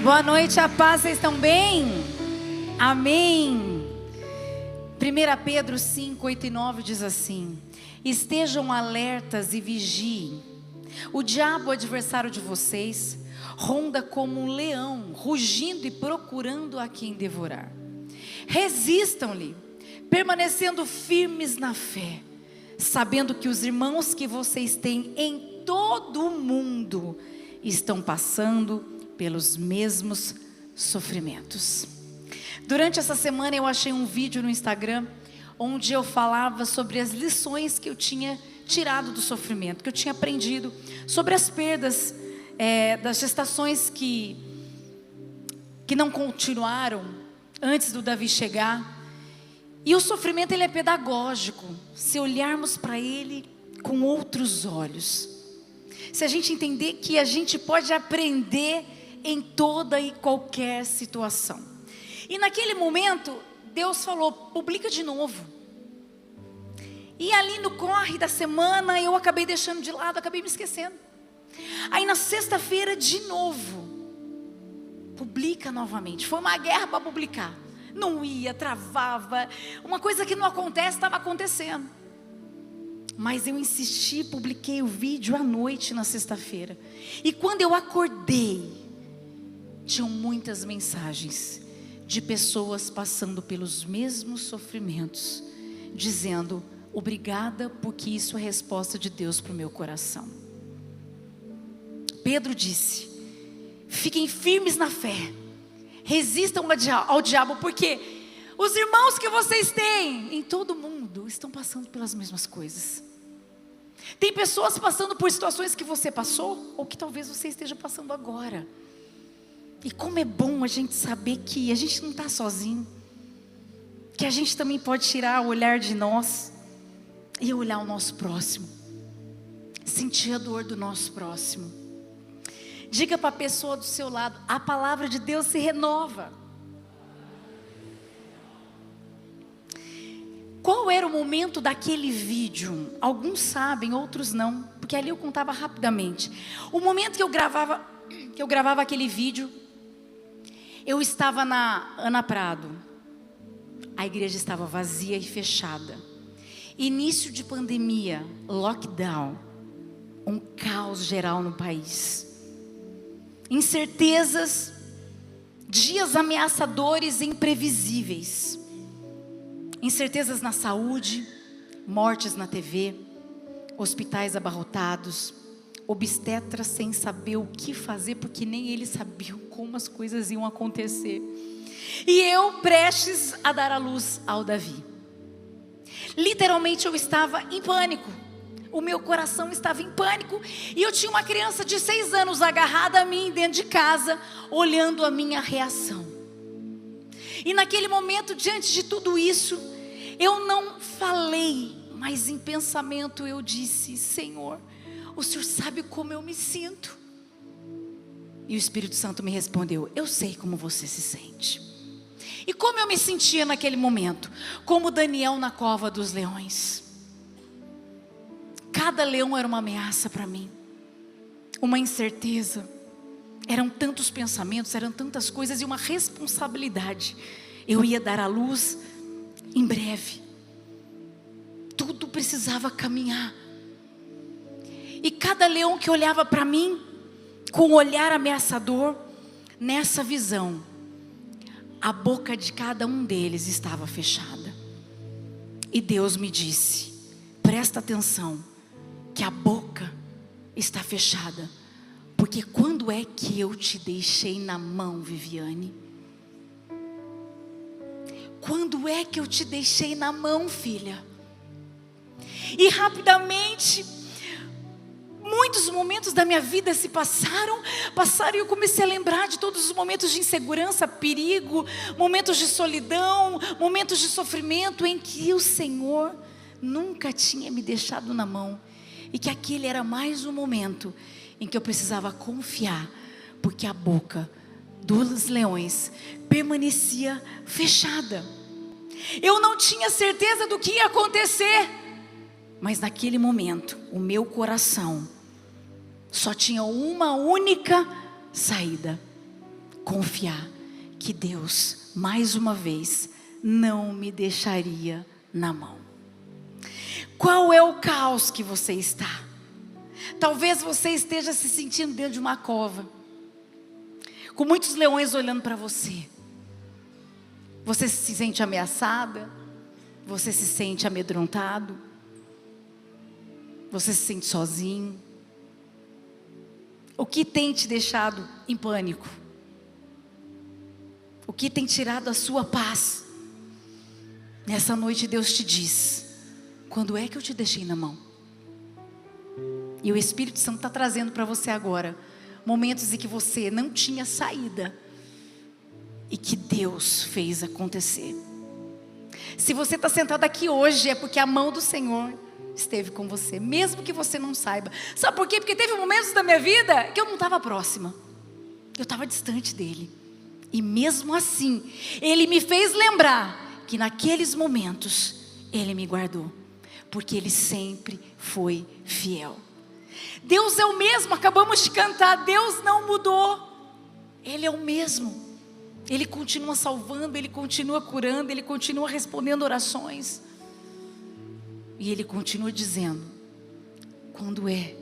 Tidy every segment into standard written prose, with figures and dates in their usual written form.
Boa noite, a paz, vocês estão bem? Amém. 1 Pedro 5, 8 e 9 diz assim: estejam alertas e vigiem. O diabo, adversário de vocês, ronda como um leão, rugindo e procurando a quem devorar. Resistam-lhe, permanecendo firmes na fé, sabendo que os irmãos que vocês têm em todo o mundo estão passando pelos mesmos sofrimentos. Durante essa semana eu achei um vídeo no Instagram onde eu falava sobre as lições que eu tinha tirado do sofrimento, que eu tinha aprendido sobre as perdas das gestações que não continuaram antes do Davi chegar. E o sofrimento, ele é pedagógico, se olharmos para ele com outros olhos. Se a gente entender que a gente pode aprender em toda e qualquer situação. E naquele momento, Deus falou: publica de novo. E ali no corre da semana, eu acabei deixando de lado, acabei me esquecendo. Aí na sexta-feira, de novo, publica novamente. Foi uma guerra para publicar. Não ia, travava. Uma coisa que não acontece, estava acontecendo. Mas eu insisti, publiquei o vídeo à noite na sexta-feira. E quando eu acordei, tinham muitas mensagens de pessoas passando pelos mesmos sofrimentos, dizendo: obrigada, porque isso é resposta de Deus para o meu coração. Pedro disse: fiquem firmes na fé, resistam ao diabo, porque os irmãos que vocês têm em todo o mundo estão passando pelas mesmas coisas. Tem pessoas passando por situações que você passou, ou que talvez você esteja passando agora. E como é bom a gente saber que a gente não está sozinho, que a gente também pode tirar o olhar de nós e olhar o nosso próximo, sentir a dor do nosso próximo. Diga para a pessoa do seu lado: a palavra de Deus se renova. Qual era o momento daquele vídeo? Alguns sabem, outros não, porque ali eu contava rapidamente. O momento que eu gravava aquele vídeo, eu estava na Ana Prado. A igreja estava vazia e fechada. Início de pandemia, lockdown, um caos geral no país. Incertezas, dias ameaçadores e imprevisíveis. Incertezas na saúde, mortes na TV, hospitais abarrotados, obstetras sem saber o que fazer, porque nem eles sabiam como as coisas iam acontecer. E eu prestes a dar à luz ao Davi. Literalmente eu estava em pânico. O meu coração estava em pânico. E eu tinha uma criança de 6 anos agarrada a mim dentro de casa, olhando a minha reação. E naquele momento, diante de tudo isso, eu não falei, mas em pensamento eu disse: Senhor, o Senhor sabe como eu me sinto. E o Espírito Santo me respondeu: eu sei como você se sente. E como eu me sentia naquele momento? Como Daniel na cova dos leões. Cada leão era uma ameaça para mim, uma incerteza. Eram tantos pensamentos, eram tantas coisas e uma responsabilidade. Eu ia dar à luz em breve. Tudo precisava caminhar. E cada leão que olhava para mim com um olhar ameaçador, nessa visão, a boca de cada um deles estava fechada. E Deus me disse: presta atenção, que a boca está fechada, porque quando é que eu te deixei na mão, Viviane? Quando é que eu te deixei na mão, filha? E rapidamente, muitos momentos da minha vida se passaram e eu comecei a lembrar de todos os momentos de insegurança, perigo, momentos de solidão, momentos de sofrimento em que o Senhor nunca tinha me deixado na mão. E que aquele era mais um momento em que eu precisava confiar, porque a boca dos leões permanecia fechada. Eu não tinha certeza do que ia acontecer, mas naquele momento o meu coração só tinha uma única saída: confiar que Deus, mais uma vez, não me deixaria na mão. Qual é o caos que você está? Talvez você esteja se sentindo dentro de uma cova, com muitos leões olhando para você. Você se sente ameaçada, você se sente amedrontado, você se sente sozinho. O que tem te deixado em pânico? O que tem tirado a sua paz? Nessa noite Deus te diz: quando é que eu te deixei na mão? E o Espírito Santo está trazendo para você agora momentos em que você não tinha saída e que Deus fez acontecer. Se você está sentado aqui hoje, é porque a mão do Senhor esteve com você, mesmo que você não saiba. Sabe por quê? Porque teve momentos da minha vida que eu não estava próxima, eu estava distante dele. E mesmo assim, ele me fez lembrar que naqueles momentos ele me guardou, porque ele sempre foi fiel. Deus é o mesmo, acabamos de cantar, Deus não mudou, Ele é o mesmo. Ele continua salvando, Ele continua curando, Ele continua respondendo orações. E Ele continua dizendo: quando é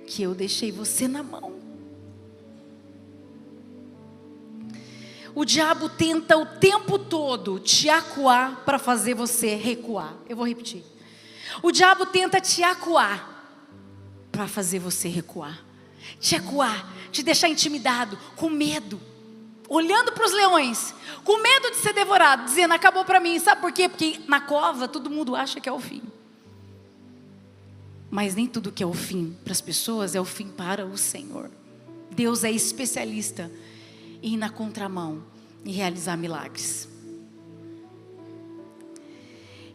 que eu deixei você na mão? O diabo tenta o tempo todo te acuar para fazer você recuar. Eu vou repetir. O diabo tenta te acuar para fazer você recuar. Te acuar, te deixar intimidado, com medo, olhando para os leões, com medo de ser devorado, dizendo: acabou para mim. Sabe por quê? Porque na cova todo mundo acha que é o fim. Mas nem tudo que é o fim para as pessoas é o fim para o Senhor. Deus é especialista em ir na contramão e realizar milagres.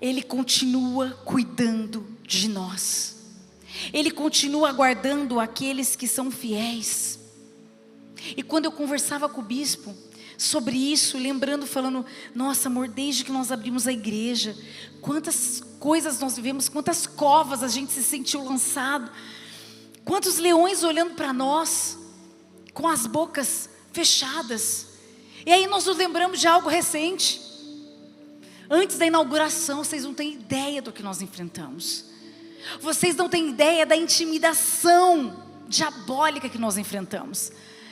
Ele continua cuidando de nós. Ele continua guardando aqueles que são fiéis. E quando eu conversava com o bispo sobre isso, lembrando, falando: nossa amor, desde que nós abrimos a igreja, quantas coisas nós vivemos, quantas covas a gente se sentiu lançado, quantos leões olhando para nós, com as bocas fechadas. E aí nós nos lembramos de algo recente. Antes da inauguração, vocês não têm ideia do que nós enfrentamos. Vocês não têm ideia da intimidação diabólica que nós enfrentamos.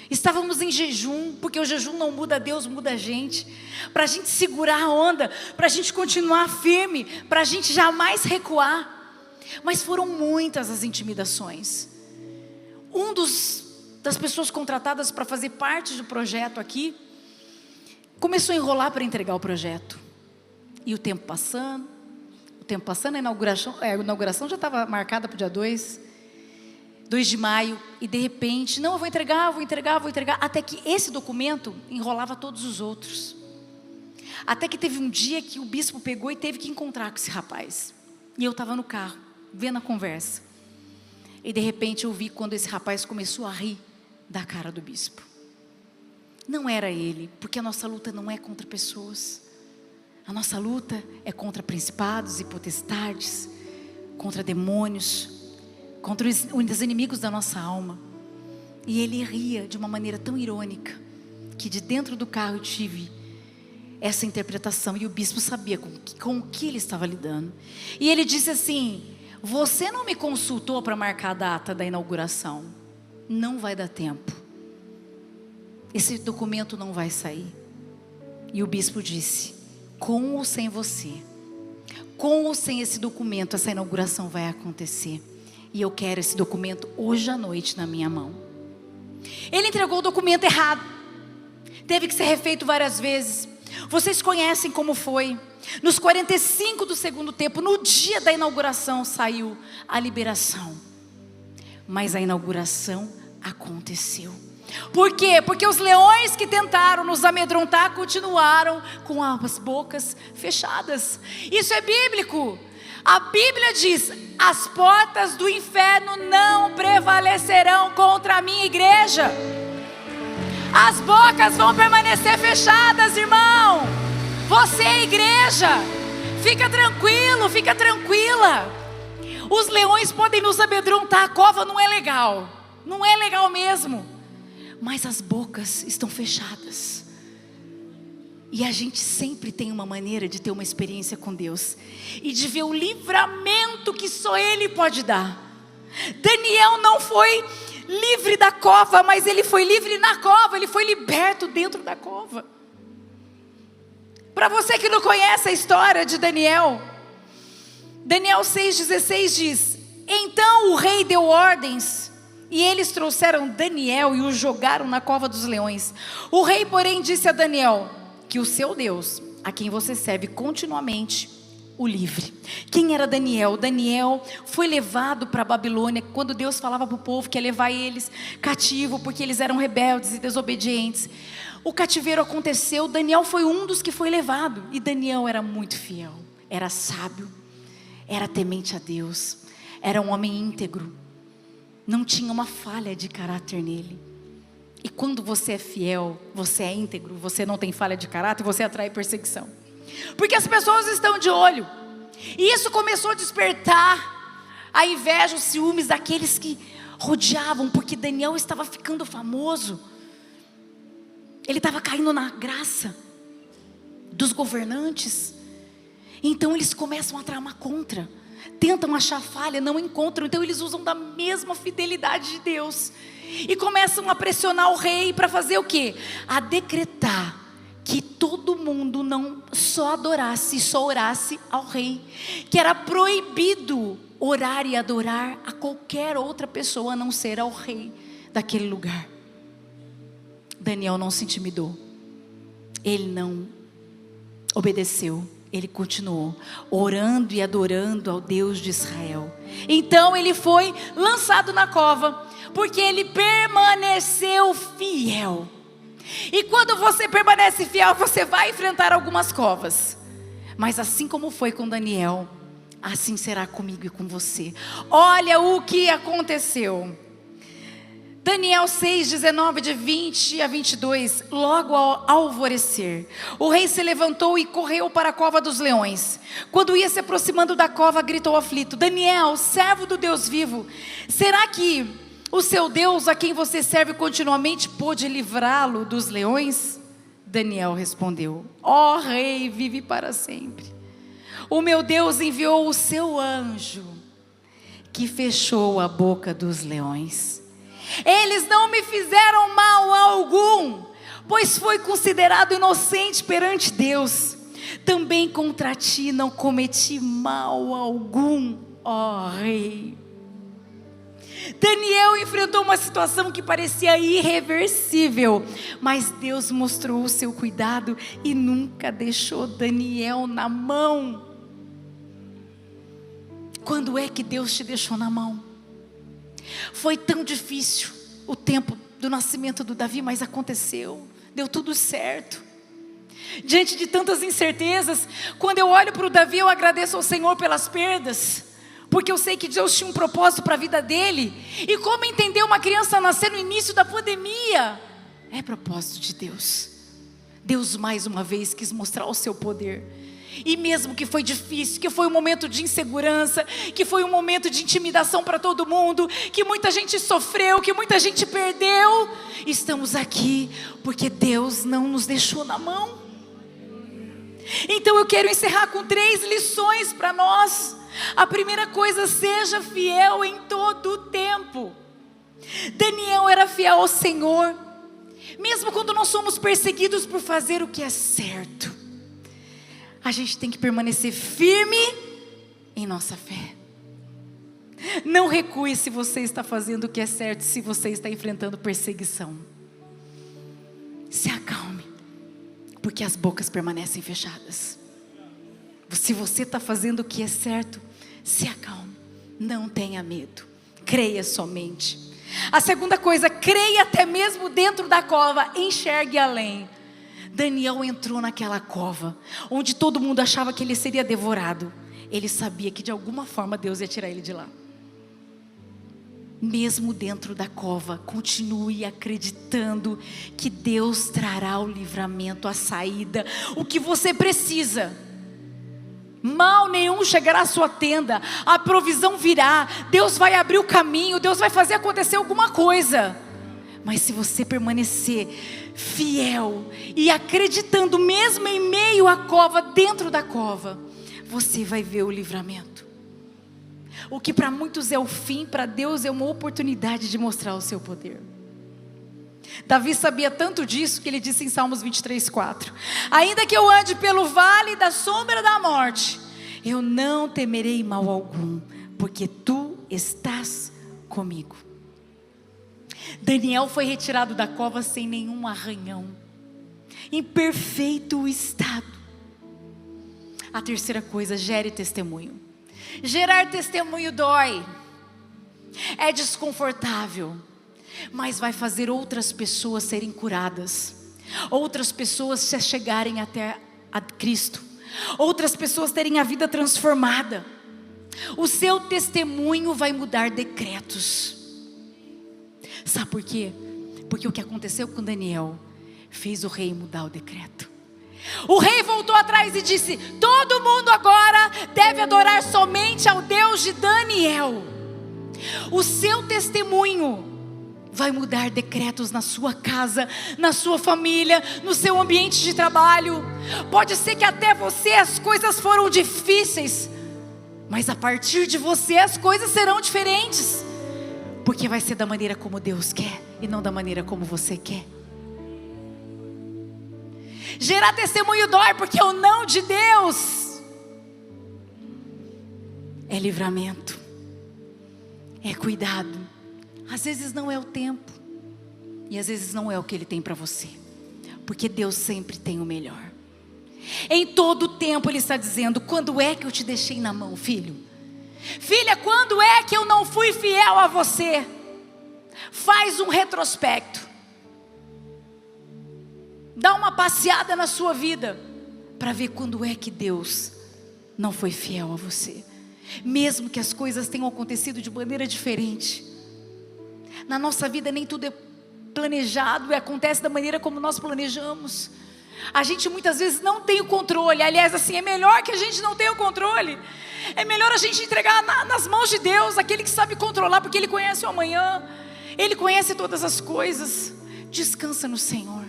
Estávamos em jejum, porque o jejum não muda Deus, muda a gente. Para a gente segurar a onda, para a gente continuar firme, para a gente jamais recuar. Mas foram muitas as intimidações. Das pessoas contratadas para fazer parte do projeto aqui, começou a enrolar para entregar o projeto. E o tempo passando, a inauguração já estava marcada para o dia 2 de maio, e de repente: não, eu vou entregar, até que esse documento enrolava todos os outros. Até que teve um dia que o bispo pegou e teve que encontrar com esse rapaz. E eu estava no carro, vendo a conversa. E de repente eu vi quando esse rapaz começou a rir da cara do bispo. Não era ele, porque a nossa luta não é contra pessoas. A nossa luta é contra principados e potestades, contra demônios, contra os inimigos da nossa alma. E ele ria de uma maneira tão irônica, que de dentro do carro eu tive essa interpretação. E o bispo sabia com o que ele estava lidando. E ele disse assim: você não me consultou para marcar a data da inauguração? Não vai dar tempo. Esse documento não vai sair. E o bispo disse: com ou sem você, com ou sem esse documento, essa inauguração vai acontecer. E eu quero esse documento hoje à noite na minha mão. Ele entregou o documento errado. Teve que ser refeito várias vezes. Vocês conhecem como foi. Nos 45 do segundo tempo, no dia da inauguração, saiu a liberação. Mas a inauguração aconteceu. Por quê? Porque os leões que tentaram nos amedrontar continuaram com as bocas fechadas. Isso é bíblico. A Bíblia diz: as portas do inferno não prevalecerão contra a minha igreja. As bocas vão permanecer fechadas, irmão. Você é igreja. Fica tranquilo, fica tranquila. Os leões podem nos amedrontar, a cova não é legal. Não é legal mesmo. mas as bocas estão fechadas. E a gente sempre tem uma maneira de ter uma experiência com Deus e de ver o livramento que só Ele pode dar. Daniel não foi livre da cova, mas ele foi livre na cova, ele foi liberto dentro da cova. Para você que não conhece a história de Daniel, Daniel 6,16 diz: então o rei deu ordens, e eles trouxeram Daniel e o jogaram na cova dos leões. O rei, porém, disse a Daniel que o seu Deus, a quem você serve continuamente, o livre. Quem era Daniel? Daniel foi levado para a Babilônia, quando Deus falava para o povo que ia levar eles cativo, porque eles eram rebeldes e desobedientes. O cativeiro aconteceu, Daniel foi um dos que foi levado, e Daniel era muito fiel, era sábio, era temente a Deus, era um homem íntegro, não tinha uma falha de caráter nele. E quando você é fiel, você é íntegro, você não tem falha de caráter, você atrai perseguição, porque as pessoas estão de olho. E isso começou a despertar a inveja, os ciúmes daqueles que rodeavam, porque Daniel estava ficando famoso, ele estava caindo na graça dos governantes. Então eles começam a tramar contra, tentam achar falha, não encontram. Então eles usam da mesma fidelidade de Deus e começam a pressionar o rei para fazer o quê? A decretar que todo mundo não só adorasse, só orasse ao rei, que era proibido orar e adorar a qualquer outra pessoa a não ser ao rei daquele lugar. Daniel não se intimidou, ele não obedeceu, ele continuou orando e adorando ao Deus de Israel. Então ele foi lançado na cova, porque ele permaneceu fiel. E quando você permanece fiel, você vai enfrentar algumas covas, mas assim como foi com Daniel, assim será comigo e com você. Olha o que aconteceu. Daniel 6:19, de 20 a 22. Logo ao alvorecer, o rei se levantou e correu para a cova dos leões. Quando ia se aproximando da cova, gritou aflito: Daniel, servo do Deus vivo, será que o seu Deus, a quem você serve continuamente, pôde livrá-lo dos leões? Daniel respondeu: ó rei, vive para sempre. O meu Deus enviou o seu anjo, que fechou a boca dos leões. Eles não me fizeram mal algum, pois foi considerado inocente perante Deus. Também contra ti não cometi mal algum, ó rei. Daniel enfrentou uma situação que parecia irreversível, mas Deus mostrou o seu cuidado e nunca deixou Daniel na mão. Quando é que Deus te deixou na mão? Foi tão difícil o tempo do nascimento do Davi, mas aconteceu, deu tudo certo. Diante de tantas incertezas, quando eu olho para o Davi, eu agradeço ao Senhor pelas perdas, porque eu sei que Deus tinha um propósito para a vida dele. E como entender uma criança nascer no início da pandemia? É propósito de Deus. Deus mais uma vez quis mostrar o seu poder. E mesmo que foi difícil, que foi um momento de insegurança, que foi um momento de intimidação para todo mundo, que muita gente sofreu, que muita gente perdeu, estamos aqui porque Deus não nos deixou na mão. Então eu quero encerrar com 3 lições para nós. A primeira coisa: seja fiel em todo o tempo. Daniel era fiel ao Senhor, mesmo quando nós somos perseguidos por fazer o que é certo. A gente tem que permanecer firme em nossa fé. Não recue se você está fazendo o que é certo, se você está enfrentando perseguição. Se acalme, porque as bocas permanecem fechadas. Se você está fazendo o que é certo, se acalme, não tenha medo, creia somente. A segunda coisa: creia até mesmo dentro da cova, enxergue além. Daniel entrou naquela cova, onde todo mundo achava que ele seria devorado. Ele sabia que de alguma forma Deus ia tirar ele de lá. Mesmo dentro da cova, continue acreditando que Deus trará o livramento, a saída, o que você precisa. Mal nenhum chegará à sua tenda, a provisão virá, Deus vai abrir o caminho, Deus vai fazer acontecer alguma coisa. Mas se você permanecer fiel e acreditando, mesmo em meio à cova, dentro da cova, você vai ver o livramento. O que para muitos é o fim, para Deus é uma oportunidade de mostrar o seu poder. Davi sabia tanto disso que ele disse em Salmos 23:4: ainda que eu ande pelo vale da sombra da morte, eu não temerei mal algum, porque tu estás comigo. Daniel foi retirado da cova sem nenhum arranhão, em perfeito estado. A terceira coisa, gere testemunho. Gerar testemunho dói, é desconfortável, mas vai fazer outras pessoas serem curadas, outras pessoas se chegarem até a Cristo, outras pessoas terem a vida transformada. O seu testemunho vai mudar decretos. Sabe por quê? Porque o que aconteceu com Daniel fez o rei mudar o decreto. O rei voltou atrás e disse: todo mundo agora deve adorar somente ao Deus de Daniel. O seu testemunho vai mudar decretos na sua casa, na sua família, no seu ambiente de trabalho. Pode ser que até você as coisas foram difíceis, mas a partir de você as coisas serão diferentes, porque vai ser da maneira como Deus quer e não da maneira como você quer. Gerar testemunho dói, porque o não de Deus é livramento, é cuidado. Às vezes não é o tempo, e às vezes não é o que Ele tem para você, porque Deus sempre tem o melhor. Em todo o tempo Ele está dizendo: quando é que eu te deixei na mão, filho? Filha, quando é que eu não fui fiel a você? Faz um retrospecto, dá uma passeada na sua vida, para ver quando é que Deus não foi fiel a você. Mesmo que as coisas tenham acontecido de maneira diferente, na nossa vida nem tudo é planejado e acontece da maneira como nós planejamos. A gente muitas vezes não tem o controle. Aliás, assim, é melhor que a gente não tenha o controle. É melhor a gente entregar nas mãos de Deus, aquele que sabe controlar, porque Ele conhece o amanhã, Ele conhece todas as coisas. Descansa no Senhor.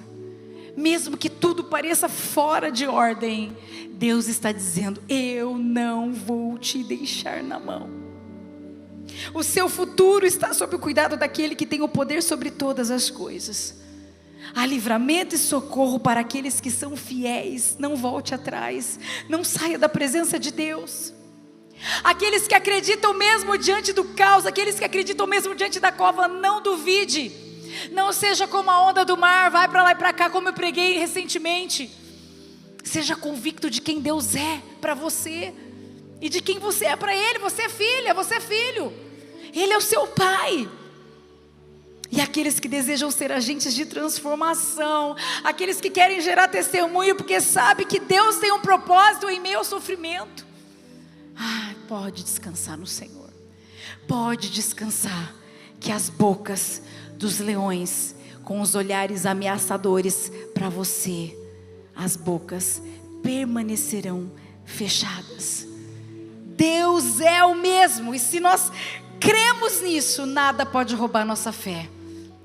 Mesmo que tudo pareça fora de ordem, Deus está dizendo: eu não vou te deixar na mão. O seu futuro está sob o cuidado daquele que tem o poder sobre todas as coisas. Há livramento e socorro para aqueles que são fiéis. Não volte atrás, não saia da presença de Deus. Aqueles que acreditam mesmo diante do caos, aqueles que acreditam mesmo diante da cova, não duvide. Não seja como a onda do mar, vai para lá e para cá, como eu preguei recentemente. Seja convicto de quem Deus é para você e de quem você é para Ele. Você é filha, você é filho, Ele é o seu Pai. E aqueles que desejam ser agentes de transformação, aqueles que querem gerar testemunho, porque sabem que Deus tem um propósito em meio ao sofrimento, pode descansar no Senhor. Pode descansar, que as bocas dos leões, com os olhares ameaçadores para você, as bocas permanecerão fechadas. Deus é o mesmo, e se nós cremos nisso, nada pode roubar a nossa fé,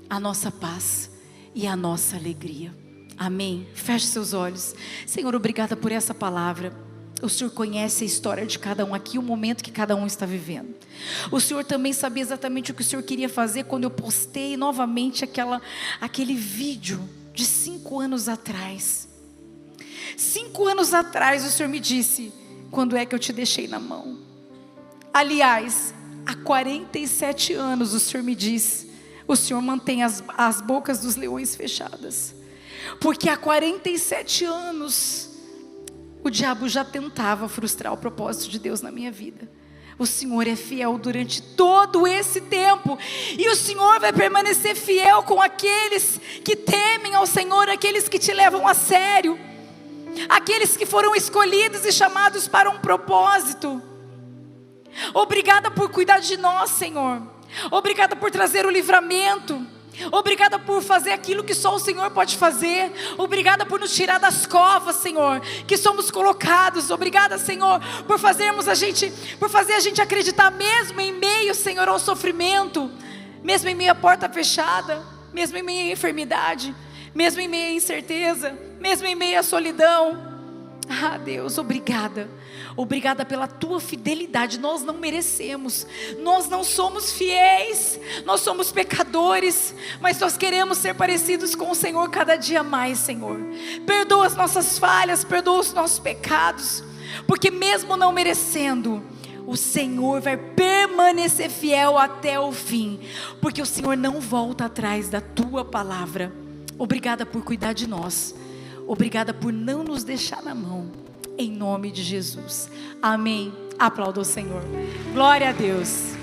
a nossa paz e a nossa alegria. Amém? Feche seus olhos. Senhor, obrigada por essa palavra. O Senhor conhece a história de cada um aqui, o momento que cada um está vivendo. O Senhor também sabia exatamente o que o Senhor queria fazer quando eu postei novamente aquele vídeo de 5 anos atrás. 5 anos atrás o Senhor me disse: quando é que eu te deixei na mão? Aliás, há 47 anos o Senhor me diz: o Senhor mantém as bocas dos leões fechadas. Porque há 47 anos o diabo já tentava frustrar o propósito de Deus na minha vida. O Senhor é fiel durante todo esse tempo, e o Senhor vai permanecer fiel com aqueles que temem ao Senhor, aqueles que te levam a sério, aqueles que foram escolhidos e chamados para um propósito. Obrigada por cuidar de nós, Senhor. Obrigada por trazer o livramento. Obrigada por fazer aquilo que só o Senhor pode fazer. Obrigada por nos tirar das covas, Senhor, que somos colocados. Obrigada, Senhor, por fazer a gente acreditar mesmo em meio, Senhor, ao sofrimento, mesmo em meio à porta fechada, mesmo em meio à enfermidade, mesmo em meio à incerteza, mesmo em meio à solidão. Ah, Deus, obrigada. Obrigada pela tua fidelidade. Nós não merecemos, nós não somos fiéis, nós somos pecadores, mas nós queremos ser parecidos com o Senhor cada dia mais, Senhor. Perdoa as nossas falhas, perdoa os nossos pecados, porque mesmo não merecendo, o Senhor vai permanecer fiel até o fim, porque o Senhor não volta atrás da tua palavra. Obrigada por cuidar de nós, obrigada por não nos deixar na mão, em nome de Jesus, amém. Aplauda o Senhor, glória a Deus.